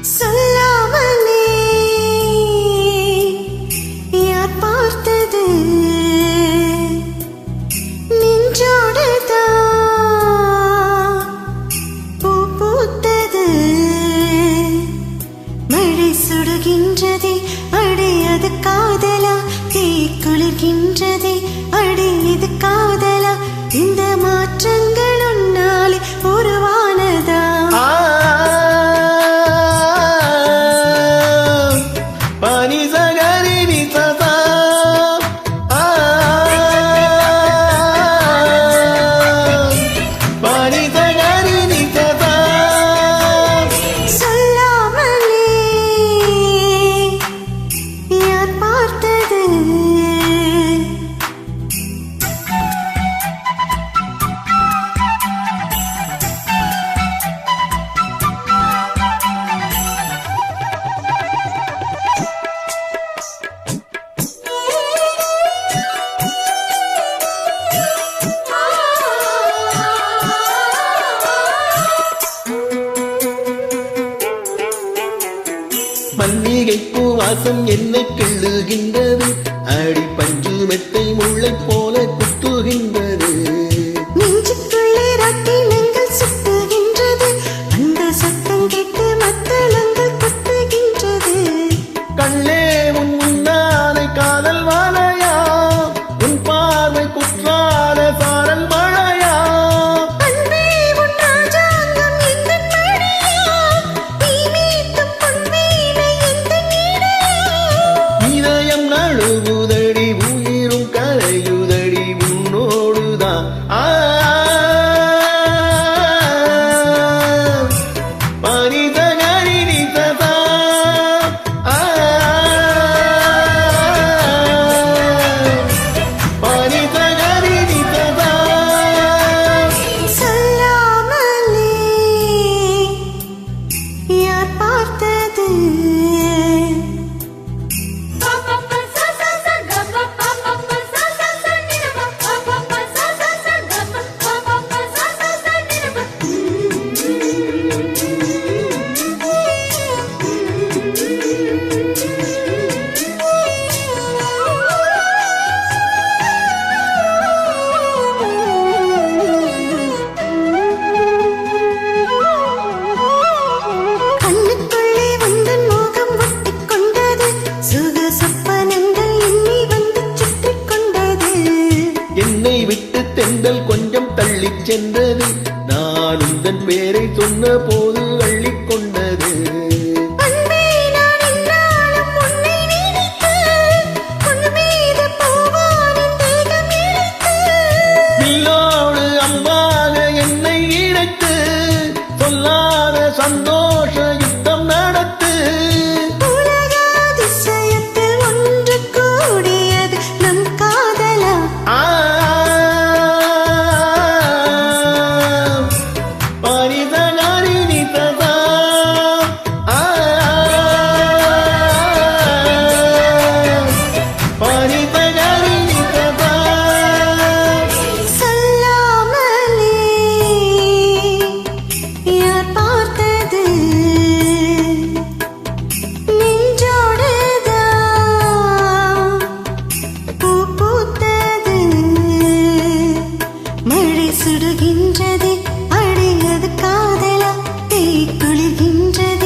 சொல்லாமலே யார் பார்த்தது நெஞ்சோடுதான் பூ பூத்தது மழை சுடுகின்றதே அடி அது காதலா தீ குளிர்கின்றதே அடி இது காதலா இந்த மாற்றங்கள் உன்னாலே உருவானதா மல்லிகை பூ வாசம் என்னை கிள்ளுகின்றது அடி பஞ்சு மெத்தை முல்லை போல குத்துகின்றது நெஞ்சுக்குள்ளே ரத்தினங்கள் சுத்துகின்றது அந்த சத்தம் கேட்டு மத்தளங்கள் குத்துகின்றது கண்ணே உன் முன்னாலே காதல் வாழையா உன் பார்வை குற்றால சாரல் மழையா அன்பே உன் ராஜாங்கம் எந்த மழையா நீ மீட்டும் பொன்வேலை எந்த நீரையா இதயம் நழுவுதடி உயிரும் கரையுதடி உன்னோடுதான் பனிதகரி நிசதா பனிதகரி நிசதா சொல்லாமலே யார் பார்த்தது கண்ணுக்குள்ளே வந்தன் மோகம் ஒட்டிக் கொண்டது சுக சொப்பனங்கள் என்னை வந்து சுற்றிக் கொண்டது என்னை விட்டு தென்றல் கொஞ்சம் தள்ளிச் சென்றது நான் உந்தன் பேரை சொன்ன போது அள்ளிக் கொண்டது அன்பே நான் என்னாலும் உன்னை நினைத்து உன் மீது பூவானின் தேகம் இழைத்து நீயோடு அம்பாக என்னை இணைத்து சொல்லாத சந்தோஷ யுத்தம் நடத்து உலக அதிசயத்தில் ஒன்று கூடியது நம் காதலா பனிதகரி நிசதா பனிதகரி நிசதா சொல்லாமலே யார் பார்த்தது நெஞ்சோடுதான் பூ பூத்தது மழை சுடுகின்றது அடி அது காதலா தீ குளிர்கின்றது